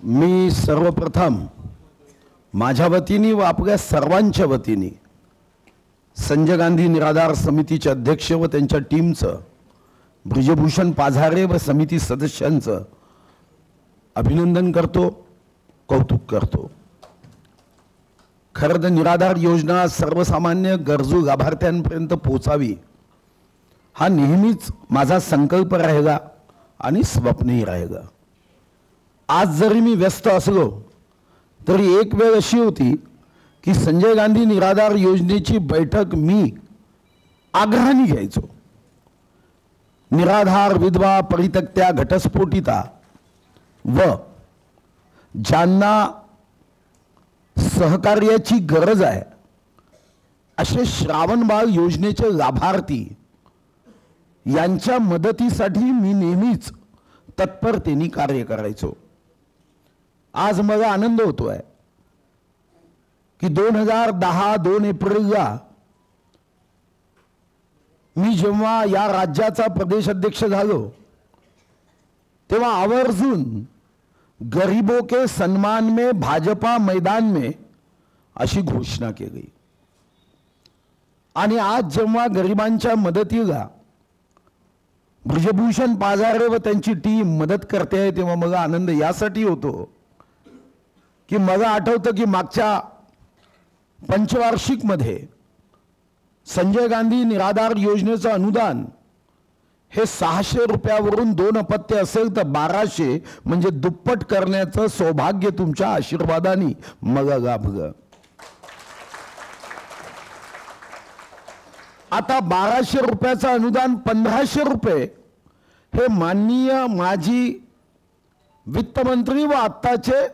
मी सर्वप्रथम माझ्या वतीने व आपल्या सर्वांच्या वतीने संजय गांधी निराधार समितीचे अध्यक्ष व त्यांच्या टीमचं, ब्रिजभूषण पाझारे व समिती सदस्यांचं अभिनंदन करतो, कौतुक करतो। खरं तर निराधार योजना सर्वसामान्य गरजू लाभार्थ्यांपर्यंत पोहोचावी हा नेहमीच माझा संकल्प राहिला आणि स्वप्नही राहिला। आज जरी मी व्यस्त असलो तरी एक वेळ अशी होती की संजय गांधी निराधार योजनेची बैठक मी आग्रहाने घ्यायचो। निराधार, विधवा, परित्यक्त्या, घटस्फोटिता व ज्यांना सहकार्याची गरज आहे असे श्रावणबाळ योजनेचे लाभार्थी यांच्या मदतीसाठी मी नेहमीच तत्परतेने कार्य करायचो। आज मला आनंद होतोय की 2010 2 एप्रिलला मी जेव्हा या राज्याचा प्रदेश अध्यक्ष झालो तेव्हा आवर्जून गरीबों के सम्मान में भाजपा मैदान में अशी घोषणा केली। आणि आज जेव्हा गरिबांच्या मदतीला ब्रिजभूषण पाझारे व त्यांची टीम मदत करते आहे तेव्हा मला आनंद यासाठी होतो की मला आठवतं की मागच्या पंचवार्षिक मध्ये संजय गांधी निराधार योजनेचं अनुदान हे 600 रुपयावरून 2 अपत्य असेल तर 1200 म्हणजे दुप्पट करण्याचं सौभाग्य तुमच्या आशीर्वादाने मला लाभलं। आता 1200 रुपयाचं अनुदान 1500 रुपये हे माननीय माजी वित्तमंत्री व आत्ताचे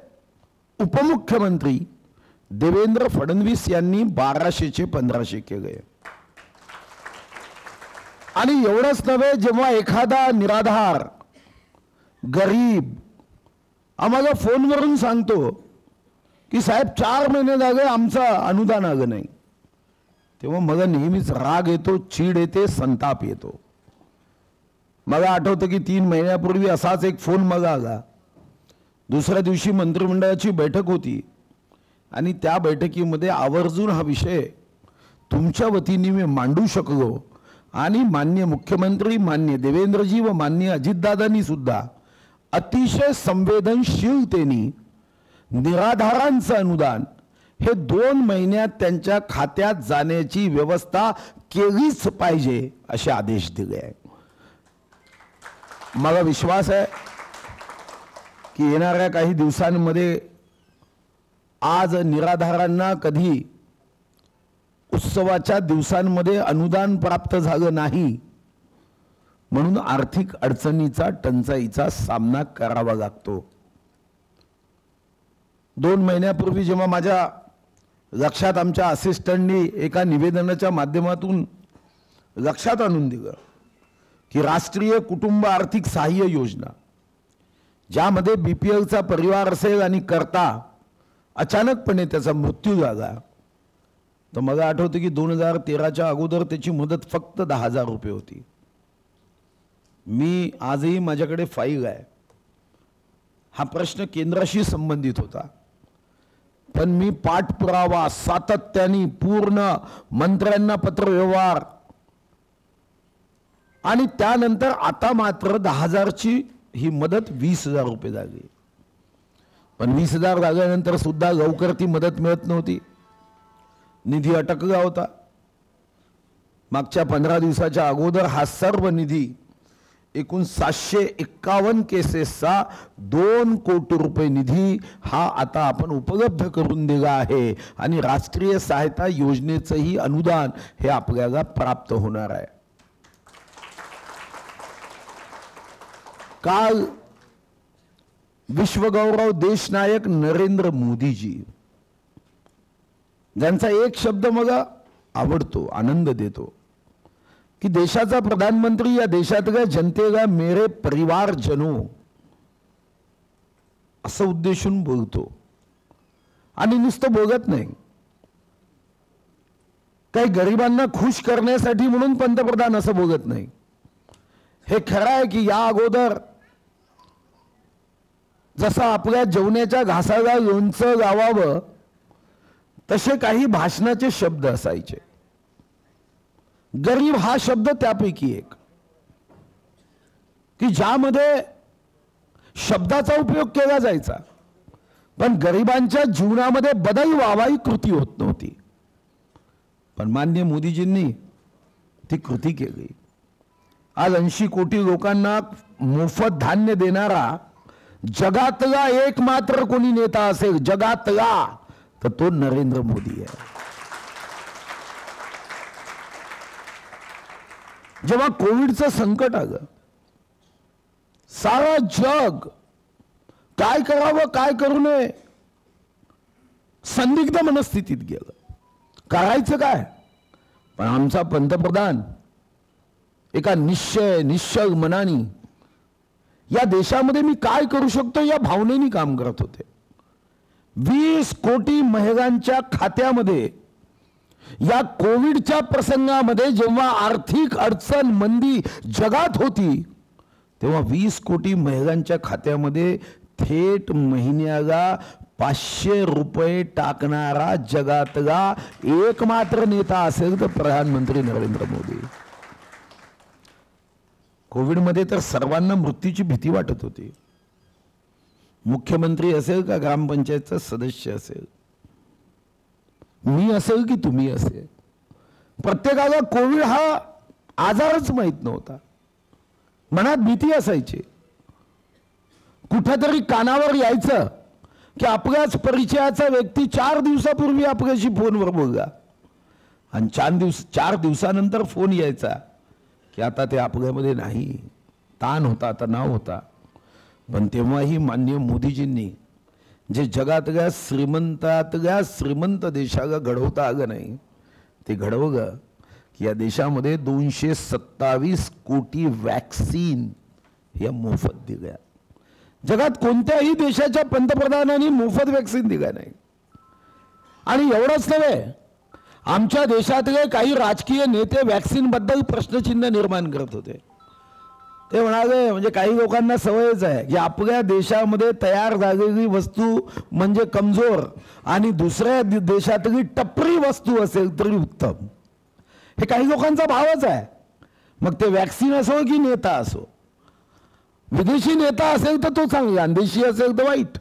उपमुख्यमंत्री देवेंद्र फडणवीस यांनी 1200 चे 1500 केले। आणि एवढंच नव्हे, जेव्हा एखादा निराधार गरीब आम्हाला फोनवरून सांगतो की साहेब 4 महिने झाले आमचं अनुदान आलं नाही, तेव्हा मला नेहमीच राग येतो, चीड येते, संताप येतो। मला आठवतं की 3 महिन्यापूर्वी असाच एक फोन मला आला। दुसऱ्या दिवशी मंत्रिमंडळाची बैठक होती आणि त्या बैठकीमध्ये आवर्जून हा विषय तुमच्या वतीने मी मांडू शकलो आणि माननीय मुख्यमंत्री माननीय देवेंद्रजी व माननीय अजितदादांनी सुद्धा अतिशय संवेदनशीलतेने निराधारांचं अनुदान हे 2 महिन्यात त्यांच्या खात्यात जाण्याची व्यवस्था केलीच पाहिजे असे आदेश दिले आहेत। मला विश्वास आहे की येणाऱ्या काही दिवसांमध्ये आज निराधारांना कधी उत्सवाच्या दिवसांमध्ये अनुदान प्राप्त झालं नाही म्हणून आर्थिक अडचणीचा, टंचाईचा सामना करावा लागतो। 2 महिन्यापूर्वी जेव्हा माझ्या लक्षात आमच्या असिस्टंटनी एका निवेदनाच्या माध्यमातून लक्षात आणून दिलं की राष्ट्रीय कुटुंब आर्थिक सहाय्य योजना ज्यामध्ये बीपीएलचा परिवार असेल आणि करता अचानकपणे त्याचा मृत्यू झाला तर मला आठवतं की 2013च्या अगोदर त्याची मदत फक्त 10,000 रुपये होती। मी आजही माझ्याकडे फाईल आहे, हा प्रश्न केंद्राशी संबंधित होता, पण मी पाठपुरावा सातत्याने पूर्ण मंत्र्यांना पत्रव्यवहार आणि त्यानंतर आता मात्र 10,000 ची ही मदत 20,000 रुपये झाली। पण 20,000 झाल्यानंतर सुद्धा लवकर ती मदत मिळत नव्हती, निधी अटकला होता। मागच्या 15 दिवसाच्या अगोदर हा सर्व निधी एकूण 751 केसेसचा 2 कोटी रुपये निधी हा आता आपण उपलब्ध करून दिला आहे आणि राष्ट्रीय सहायता योजनेचंही अनुदान हे आपल्याला प्राप्त होणार आहे। काल विश्वगौरव देशनायक नरेंद्र मोदीजी ज्यांचा एक शब्द मला आवडतो, आनंद देतो की देशाचा प्रधानमंत्री या देशातल्या जनतेला मेरे परिवारजनों असं उद्देशून बोलतो आणि नुसतं बोलत नाही, काही गरिबांना खुश करण्यासाठी म्हणून पंतप्रधान असं बोलत नाही। हे खरं आहे की या अगोदर जसं आपल्या जेवणाच्या घासाला लोणचं लावावं तसे काही भाषणाचे शब्द असायचे. गरीब हा शब्द त्यापैकी एक की ज्यामध्ये शब्दाचा उपयोग केला जायचा, पण गरिबांच्या जीवनामध्ये बदल व्हावा ही कृती होत नव्हती. पण माननीय मोदीजींनी ती कृती केली. आज 80 कोटी लोकांना मोफत धान्य देणारा जगातला एकमात्र कोणी नेता असेल जगातला तर तो नरेंद्र मोदी आहे. जेव्हा कोविडचं संकट आलं, सारा जग काय करावं काय करू नये संदिग्ध मनस्थितीत गेलं. करायचं काय? पण आमचा पंतप्रधान एका निश्चल मनाने या देशामध्ये मी काय करू शकतो या भावनेने काम करत होते. 20 कोटी महिलांच्या खात्यामध्ये या कोविडच्या प्रसंगामध्ये जेव्हा आर्थिक अडचण मंदी जगात होती तेव्हा 20 कोटी महिलांच्या खात्यामध्ये थेट महिन्याला 500 रुपये टाकणारा जगातला एकमात्र नेता असेल तर प्रधानमंत्री नरेंद्र मोदी. कोविडमध्ये तर सर्वांना मृत्यूची भीती वाटत होती. मुख्यमंत्री असेल का ग्रामपंचायतचा सदस्य असेल, मी असेल की तुम्ही असेल, प्रत्येकाला कोविड हा आजारच माहित नव्हता. मनात भीती असायची. कुठेतरी कानावर यायचं की आपल्याच परिचयाचा व्यक्ती 4 दिवसापूर्वी आपल्याशी फोनवर बोलला आणि 4 दिवसानंतर फोन यायचा की आता ते आपल्यामध्ये नाही. ताण होता, तणाव होता. पण तेव्हाही माननीय मोदीजींनी जे जगातल्या श्रीमंत देशाला घडवता आलं नाही ते घडवलं की या देशामध्ये 227 कोटी वॅक्सिन या मोफत दिल्या. जगात कोणत्याही देशाच्या पंतप्रधानांनी मोफत वॅक्सिन दिल्या नाही. आणि एवढंच नव्हे, आमच्या देशातले काही राजकीय नेते वॅक्सिन बद्दल प्रश्नचिन्ह निर्माण करत होते. ते म्हणाले म्हणजे काही लोकांना सवयच आहे की आपल्या देशामध्ये तयार झालेली वस्तू म्हणजे कमजोर आणि दुसऱ्या देशातली टपरी वस्तू असेल तरी उत्तम. हे काही लोकांचा भावच आहे. मग ते वॅक्सिन असो की नेता असो. विदेशी नेता असेल तर तो चांगला, देशी असेल तर वाईट.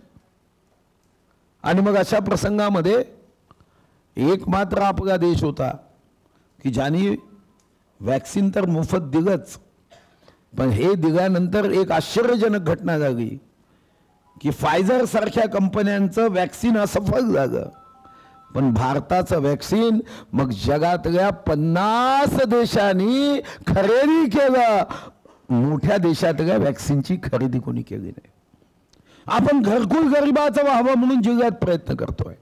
आणि मग अशा प्रसंगामध्ये एक मात्र आपला देश होता की ज्याने वॅक्सिन तर मोफत दिलंच, पण हे दिल्यानंतर एक आश्चर्यजनक घटना झाली की फायझर सारख्या कंपन्यांचं वॅक्सिन असफल झालं, पण भारताचं वॅक्सिन मग जगातल्या 50 देशांनी खरेदी केलं. मोठ्या देशातल्या वॅक्सिनची खरेदी कोणी केली नाही. आपण घरकुल गरिबाचं व्हावं म्हणून जिल्ह्यात प्रयत्न करतोय.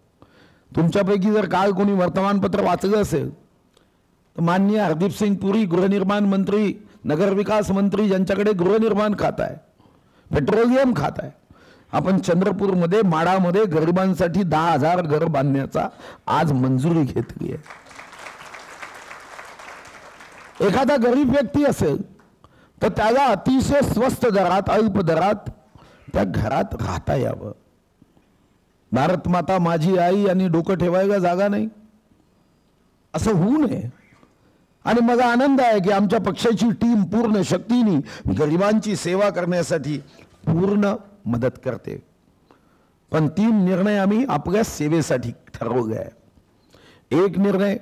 तुमच्यापैकी जर काल कोणी वर्तमानपत्र वाचलं असेल तर माननीय हरदीप सिंग पुरी गृहनिर्माण मंत्री, नगरविकास मंत्री, ज्यांच्याकडे गृहनिर्माण खातं आहे, पेट्रोलियम खातं आहे, आपण चंद्रपूरमध्ये माडामध्ये गरिबांसाठी 10,000 घर बांधण्याचा आज मंजुरी घेतली आहे. एखादा गरीब व्यक्ती असेल तर त्याला अतिशय स्वस्त दरात, अल्प दरात त्या घरात राहता यावं. भारत माता माझी आई आणि डोकं ठेवायला जागा नाही असं होऊ नये. आणि मला आनंद आहे की आमच्या पक्षाची टीम पूर्ण शक्तीने गरिबांची सेवा करण्यासाठी पूर्ण मदत करते. पण 3 निर्णय आम्ही आपल्या सेवेसाठी ठरवले आहे. एक निर्णय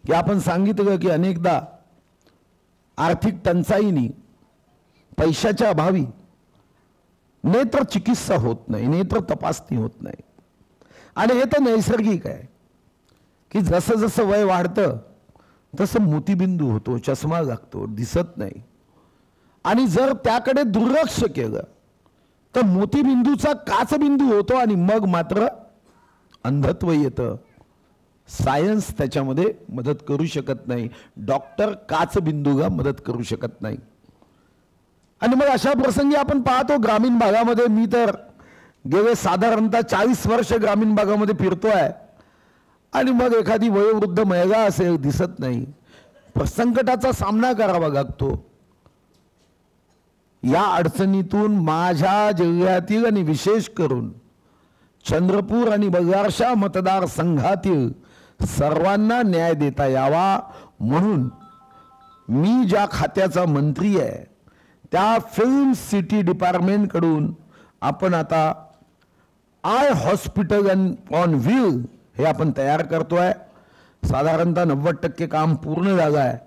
की आपण सांगितलं की अनेकदा आर्थिक टंचाईनी, पैशाच्या अभावी नेत्र चिकित्सा होत नाही, नेत्र तपासणी होत नाही. आणि हे तर नैसर्गिक आहे की जसं जसं वय वाढतं तसं मोतीबिंदू होतो, चष्मा लागतो, दिसत नाही. आणि जर त्याकडे दुर्लक्ष केलं तर मोतीबिंदूचा काचबिंदू होतो आणि मग मात्र अंधत्व येतं. सायन्स त्याच्यामध्ये मदत करू शकत नाही, डॉक्टर काचबिंदूला मदत करू शकत नाही. आणि मग अशा प्रसंगी आपण पाहतो ग्रामीण भागामध्ये, मी तर गेले साधारणतः 40 वर्ष ग्रामीण भागामध्ये फिरतोय, आणि मग एखादी वयोवृद्ध महिला असेल दिसत नाही, संकटाचा सामना करावा लागतो. या अडचणीतून माझ्या जिल्ह्यातील आणि विशेष करून चंद्रपूर आणि बगारशा मतदारसंघातील सर्वांना न्याय देता यावा म्हणून मी ज्या खात्याचा मंत्री आहे त्या फिल्म सिटी डिपार्टमेंट कडून आपण आता आय हॉस्पिटल ऑन व्हील हे आपण तयार करतोय। साधारणतः 90% काम पूर्ण झालं आहे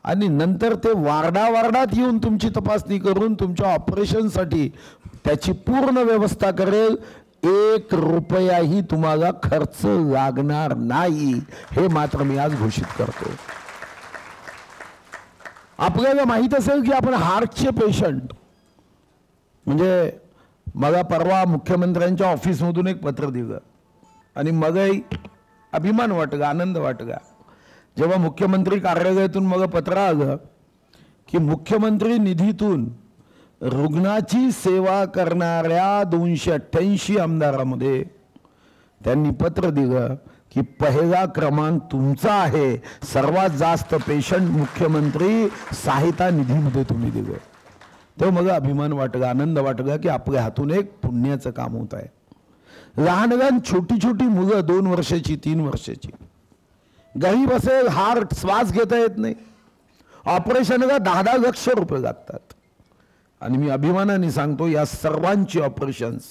आणि नंतर ते वार्डात येऊन तुमची तपासणी करून तुमच्या ऑपरेशनसाठी त्याची पूर्ण व्यवस्था करेल। 1 रुपयाही तुम्हाला खर्च लागणार नाही हे मात्र मी आज घोषित करतो। आपल्याला माहित असेल की आपण हार्टचे पेशंट म्हणजे मला परवा मुख्यमंत्र्यांच्या ऑफिसमधून एक पत्र दिलं आणि मगही अभिमान वाटला, आनंद वाटला जेव्हा मुख्यमंत्री कार्यालयातून मला पत्र आलं की मुख्यमंत्री निधीतून रुग्णाची सेवा करणाऱ्या 288 आमदारांमध्ये त्यांनी पत्र दिलं की पहिला क्रमांक तुमचा आहे, सर्वात जास्त पेशंट मुख्यमंत्री सहायता निधीमध्ये तुम्ही दिले। तेव्हा मला अभिमान वाटला, आनंद वाटला की आपल्या हातून एक पुण्याचं काम होत आहे। लहान लहान छोटी छोटी मुलं 2 वर्षाची 3 वर्षाची गरीब असेल, हार्ट श्वास घेता येत नाही, ऑपरेशनला 10-10 लाख रुपये लागतात आणि मी अभिमानाने सांगतो या सर्वांची ऑपरेशन्स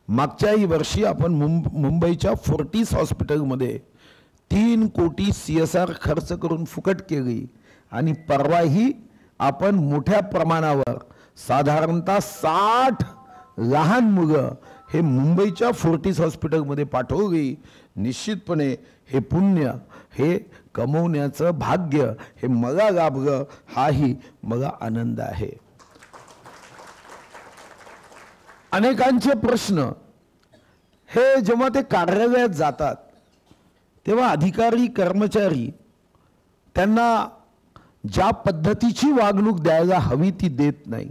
मागच्याही वर्षी आपण मुंबईच्या फोर्टिस हॉस्पिटलमध्ये 3 कोटी CSR खर्च करून फुकट केली आणि परवाही आपण मोठ्या प्रमाणावर साधारणतः 60 लहान मुलं हे मुंबईच्या फोर्टिस हॉस्पिटलमध्ये पाठवली। निश्चितपणे हे पुण्य हे कमवण्याचं भाग्य हे मला लाभलं, हाही मला आनंद आहे। अनेकांचे प्रश्न हे जेव्हा ते कार्यालयात जातात तेव्हा अधिकारी कर्मचारी त्यांना ज्या पद्धतीची वागणूक द्यायला हवी ती देत नाही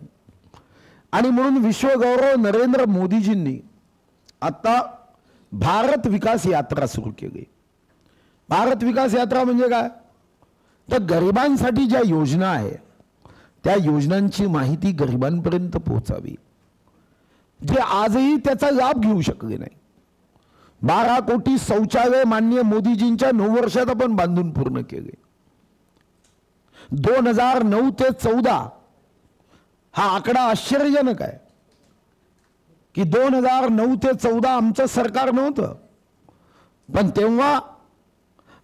आणि म्हणून विश्वगौरव नरेंद्र मोदीजींनी आता भारत विकास यात्रा सुरू केली। भारत विकास यात्रा म्हणजे काय तर गरिबांसाठी ज्या योजना आहे त्या योजनांची माहिती गरिबांपर्यंत पोहोचावी जे आजही त्याचा लाभ घेऊ शकले नाही। 12 कोटी शौचालय माननीय मोदीजींच्या 9 वर्षात आपण बांधून पूर्ण केले। 2009 ते 14 हा आकडा आश्चर्यजनक आहे की 2009 ते 14 आमचं सरकार नव्हतं, पण तेव्हा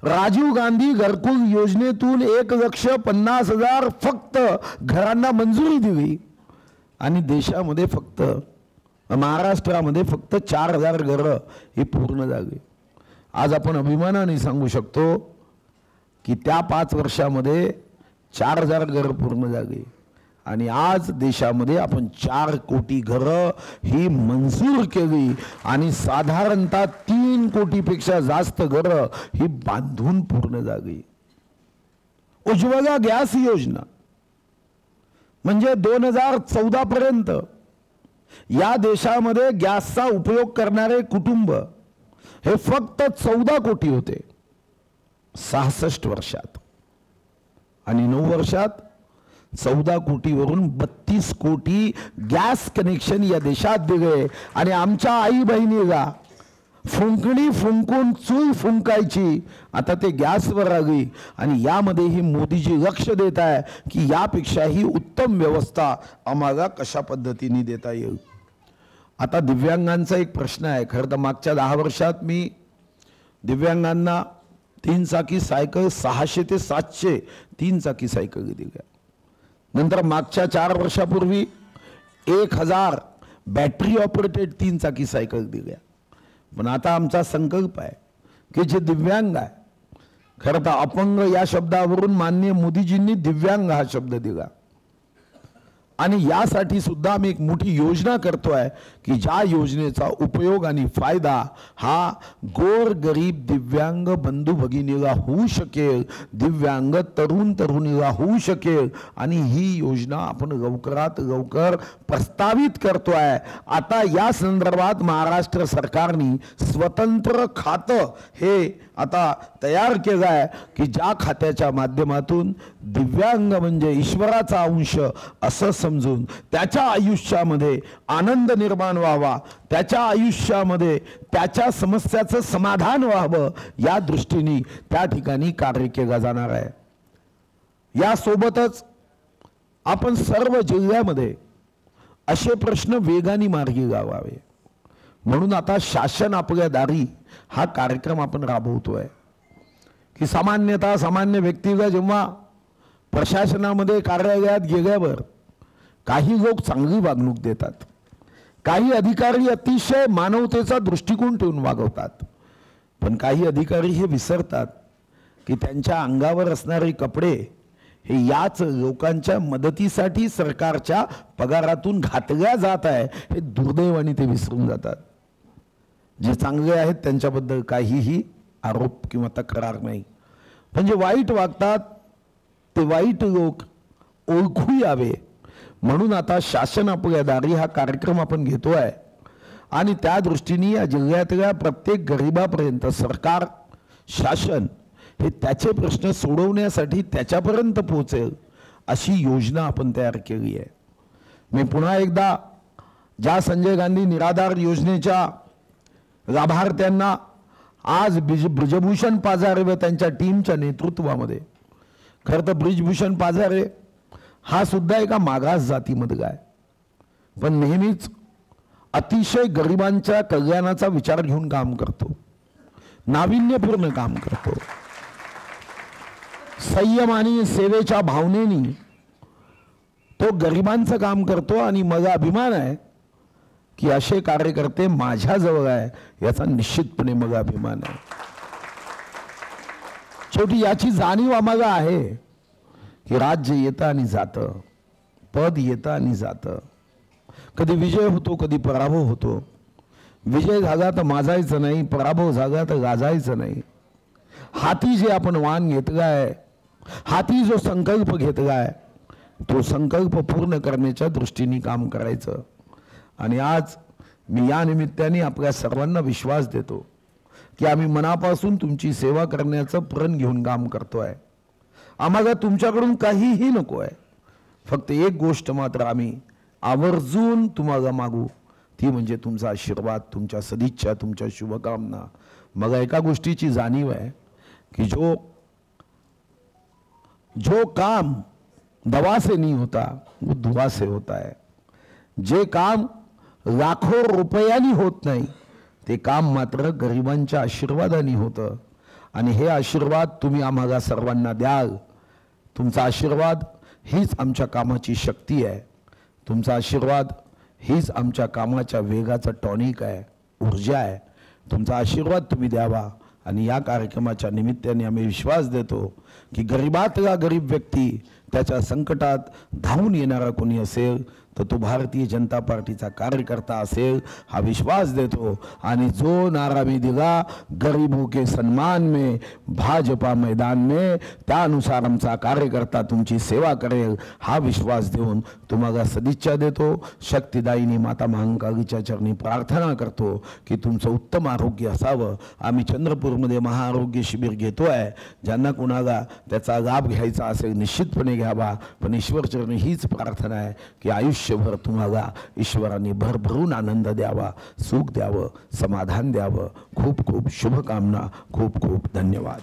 राजीव गांधी घरकुल योजनेतून 1,50,000 फक्त घरांना मंजुरी दिली आणि देशामध्ये फक्त महाराष्ट्रामध्ये फक्त 4,000 घरं ही पूर्ण झाली। आज आपण अभिमानाने सांगू शकतो की त्या 5 वर्षामध्ये 4,000 घरं पूर्ण झाली आणि आज देशामध्ये आपण 4 कोटी घरं ही मंजूर केली आणि साधारणतः 3 कोटीपेक्षा जास्त घरं ही बांधून पूर्ण झाली। उज्ज्वला गॅस योजना म्हणजे 2014 पर्यंत या देशामध्ये गॅसचा उपयोग करणारे कुटुंब हे फक्त 14 कोटी होते 66 वर्षात आणि 9 वर्षात 14 कोटीवरून 32 कोटी गॅस कनेक्शन या देशात दिले आणि आमच्या आई बहिणीला फुंकणी फुंकून चूल फुंकायची आता ते गॅसवर आली आणि यामध्येही मोदीजी लक्ष देत आहे की यापेक्षाही उत्तम व्यवस्था आम्हाला कशा पद्धतीने देता येईल। आता दिव्यांगांचा एक प्रश्न आहे। खरं तर मागच्या 10 वर्षात मी दिव्यांगांना 3 चाकी सायकल 600 ते 700 3 चाकी सायकल दिल्या। नंतर मागच्या 4 वर्षापूर्वी 1000 बॅटरी ऑपरेटेड 3 चाकी सायकल दिल्या। पण आता आमचा संकल्प आहे की जे दिव्यांग आहे, खरं तर अपंग या शब्दावरून माननीय मोदीजींनी दिव्यांग हा शब्द दिला आणि यासाठी सुद्धा आम्ही एक मोठी योजना करतोय की ज्या योजनेचा उपयोग आणि फायदा हा गोर गरीब दिव्यांग बंधू भगिनीला होऊ शकेल, दिव्यांग तरुण तरुणीला होऊ शकेल आणि ही योजना आपण लवकरात लवकर प्रस्तावित करतोय। आता या संदर्भात महाराष्ट्र सरकारने स्वतंत्र खातं हे आता तयार केलं आहे की ज्या खात्याच्या माध्यमातून दिव्यांग म्हणजे ईश्वराचा अंश असं समजून त्याच्या आयुष्यामध्ये आनंद निर्माण व्हावा, त्याच्या आयुष्यामध्ये त्याच्या समस्याचं समाधान व्हावं, या दृष्टीने त्या ठिकाणी कार्य केलं जाणार आहे। यासोबतच आपण सर्व जिल्ह्यामध्ये असे प्रश्न वेगाने मार्गी लावावे म्हणून आता शासन आपल्या दारी हा कार्यक्रम आपण राबवतोय की सामान्य व्यक्तीला जेव्हा प्रशासनामध्ये कार्यालयात गेल्यावर काही लोक चांगली वागणूक देतात, काही अधिकारी अतिशय मानवतेचा दृष्टिकोन ठेवून वागवतात, पण काही अधिकारी हे विसरतात की त्यांच्या अंगावर असणारे कपडे हे याच लोकांच्या मदतीसाठी सरकारच्या पगारातून घातल्या जात आहे हे दुर्दैवाने ते विसरून जातात। जे चांगले आहेत त्यांच्याबद्दल काहीही आरोप किंवा तक्रार नाही, पण जे वाईट वागतात ते वाईट लोक ओळखू यावे म्हणून आता शासन आपल्या दारी हा कार्यक्रम आपण घेतोय आणि त्या दृष्टीने या जिल्ह्यातल्या प्रत्येक गरिबापर्यंत सरकार शासन हे त्याचे प्रश्न सोडवण्यासाठी त्याच्यापर्यंत पोहोचेल अशी योजना आपण तयार केली आहे। मी पुन्हा एकदा ज्या संजय गांधी निराधार योजनेच्या लाभार्थ्यांना आज ब्रिजभूषण पाजारे व त्यांच्या टीमच्या नेतृत्वामध्ये, खरं तर ब्रिजभूषण पाजारे हा सुद्धा एका मागास जातीमधला आहे, पण नेहमीच अतिशय गरिबांच्या कल्याणाचा विचार घेऊन काम करतो, नाविन्यपूर्ण काम करतो, संयम आणि सेवेच्या भावनेने तो गरिबांचं काम करतो आणि मला अभिमान आहे की असे कार्यकर्ते माझ्याजवळ आहे, याचा निश्चितपणे मला अभिमान आहे। शेवटी याची जाणीव आम्हाला आहे की राज्य येतं आणि जातं, पद येतं आणि जातं, कधी विजय होतो कधी पराभव होतो, विजय झाला तर माजायचं नाही, पराभव झाला तर गाजायचं नाही। हाती जे आपण वाण घेतलाय, हाती जो संकल्प घेतलाय तो संकल्प पूर्ण करण्याच्या दृष्टीने काम करायचं। आणि आज मी या निमित्ताने आपल्या सर्वांना विश्वास देतो की आम्ही मनापासून तुमची सेवा करण्याचं प्रण घेऊन काम करतोय। आम्हाला तुमच्याकडून काहीही नको आहे, फक्त एक गोष्ट मात्र आम्ही आवर्जून तुम्हाला मागू, ती म्हणजे तुमचा आशीर्वाद, तुमच्या सदिच्छा, तुमच्या शुभकामना। मला एका गोष्टीची जाणीव आहे की जो काम दवा से नहीं होता वो दुआ से होता है, जे काम लाखो रुपयांनी होत नाही ते काम मात्र गरिबांच्या आशीर्वादाने होतं आणि हे आशीर्वाद तुम्ही आम्हाला सर्वांना द्याल। तुमचा आशीर्वाद हीच आमच्या कामाची शक्ती आहे, तुमचा आशीर्वाद हीच आमच्या कामाच्या वेगाचं टॉनिक आहे, ऊर्जा आहे। तुमचा आशीर्वाद तुम्ही द्यावा आणि या कार्यक्रमाच्या निमित्ताने आम्ही विश्वास देतो की गरिबातला गरीब व्यक्ती, त्याच्या संकटात धावून येणारा कोणी असेल तर तो भारतीय जनता पार्टीचा कार्यकर्ता असेल हा विश्वास देतो। आणि जो नारा मी दिला गरीबों के सम्मान में भाजपा मैदान में, त्यानुसार आमचा कार्यकर्ता तुमची सेवा करेल हा विश्वास देऊन तुम्हाला सदिच्छा देतो। शक्तिदायिनी माता महाकालीच्या चरणी प्रार्थना करतो की तुमचं उत्तम आरोग्य असावं। आम्ही चंद्रपूरमध्ये महाआरोग्य शिबिर घेतोय, ज्यांना कुणाला त्याचा लाभ घ्यायचा असेल निश्चितपणे घ्यावा, पण ईश्वरचरणी हीच प्रार्थना आहे की आयुष्यभर तुम्हाला ईश्वराने भरभरून आनंद द्यावा, सुख द्यावं, समाधान द्यावं। खूप खूप शुभकामना, खूप खूप धन्यवाद।